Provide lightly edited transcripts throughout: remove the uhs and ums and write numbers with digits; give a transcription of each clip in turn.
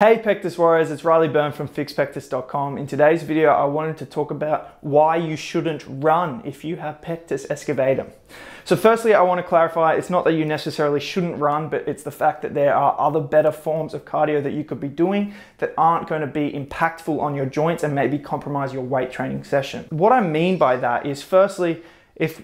Hey Pectus Warriors, it's Byrne from FixPectus.com. In today's video, I wanted to talk about why you shouldn't run if you have Pectus Excavatum. So firstly, I want to clarify, it's not that you necessarily shouldn't run, but it's the fact that there are other better forms of cardio that you could be doing that aren't going to be impactful on your joints and maybe compromise your weight training session. What I mean by that is, firstly, if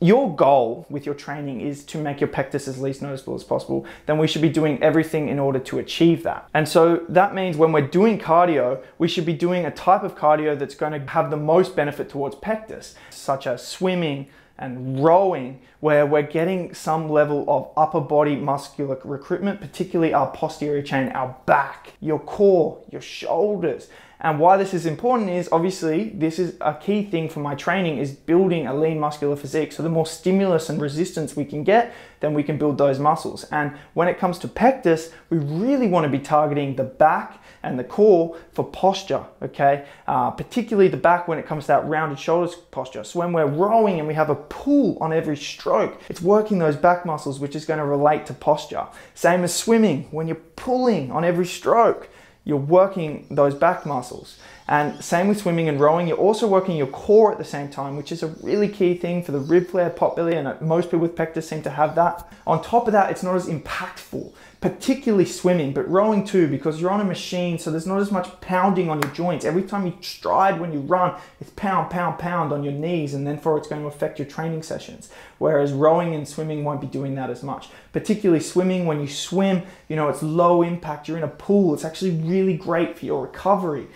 your goal with your training is to make your pectus as least noticeable as possible, then we should be doing everything in order to achieve that. And so that means when we're doing cardio, we should be doing a type of cardio that's going to have the most benefit towards pectus, such as swimming and rowing, where we're getting some level of upper body muscular recruitment, particularly our posterior chain, our back, your core, your shoulders. And why this is important is, obviously, this is a key thing for my training, is building a lean muscular physique. So the more stimulus and resistance we can get, then we can build those muscles. And when it comes to pectus, we really want to be targeting the back and the core for posture, okay? Particularly the back when it comes to that rounded shoulders posture. So when we're rowing and we have a pull on every stroke, it's working those back muscles, which is going to relate to posture. Same as swimming, when you're pulling on every stroke, you're working those back muscles. And same with swimming and rowing, you're also working your core at the same time, which is a really key thing for the rib flare, pot belly, and most people with pectus seem to have that. On top of that, it's not as impactful, particularly swimming, but rowing too, because you're on a machine, so there's not as much pounding on your joints. Every time you stride when you run, it's pound, pound, pound on your knees, and then it's going to affect your training sessions. Whereas rowing and swimming won't be doing that as much. Particularly swimming, when you swim, you know, it's low impact, you're in a pool, it's actually really great for your recovery.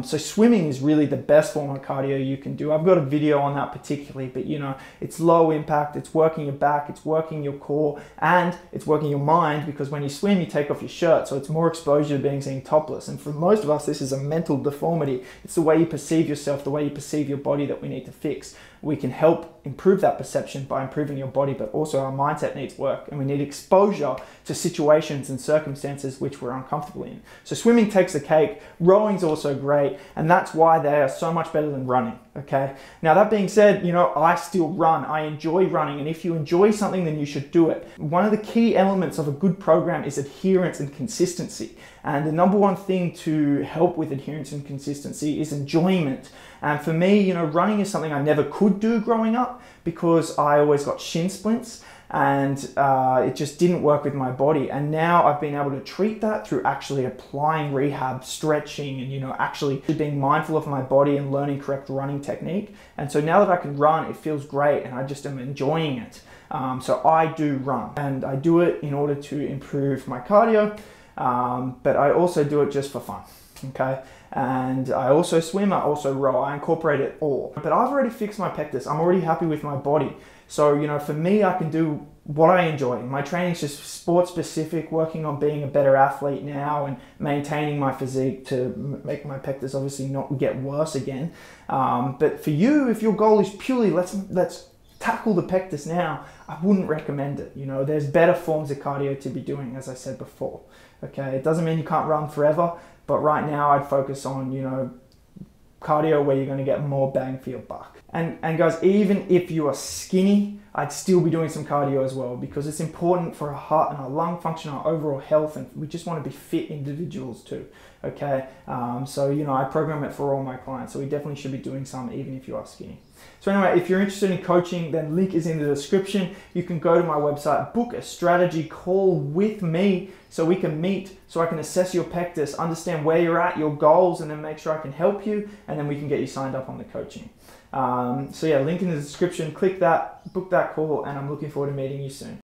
So swimming is really the best form of cardio you can do. I've got a video on that particularly, but you know, it's low impact, it's working your back, it's working your core, and it's working your mind, because when you swim, you take off your shirt, so it's more exposure to being seen topless. And for most of us, this is a mental deformity. It's the way you perceive yourself, the way you perceive your body that we need to fix. We can help improve that perception by improving your body, but also our mindset needs work, and we need exposure to situations and circumstances which we're uncomfortable in. So swimming takes the cake, rowing's also great, and that's why they are so much better than running, okay? Now that being said, you know, I still run, I enjoy running, and if you enjoy something, then you should do it. One of the key elements of a good program is adherence and consistency. And the number one thing to help with adherence and consistency is enjoyment. And for me, you know, running is something I never could do growing up because I always got shin splints, and it just didn't work with my body. And now I've been able to treat that through actually applying rehab, stretching, and, you know, actually being mindful of my body and learning correct running technique. And so now that I can run, it feels great, and I just am enjoying it. So I do run, and I do it in order to improve my cardio, but I also do it just for fun, okay? And I also swim, I also row, I incorporate it all. But I've already fixed my pectus, I'm already happy with my body. So, you know, for me, I can do what I enjoy. My training's just sport specific, working on being a better athlete now and maintaining my physique to make my pectus obviously not get worse again. But for you, if your goal is purely, let's tackle the pectus now, I wouldn't recommend it. You know, there's better forms of cardio to be doing, as I said before. Okay, it doesn't mean you can't run forever, but right now I'd focus on, you know, cardio where you're going to get more bang for your buck. And guys, even if you are skinny, I'd still be doing some cardio as well, because it's important for our heart and our lung function, our overall health, and we just want to be fit individuals too, okay? So, you know, I program it for all my clients, so we definitely should be doing some even if you are skinny. So anyway, if you're interested in coaching, then link is in the description. You can go to my website, book a strategy call with me so we can meet, so I can assess your pectus, understand where you're at, your goals, and then make sure I can help you, and then we can get you signed up on the coaching. So yeah, link in the description, click that, book that call, and I'm looking forward to meeting you soon.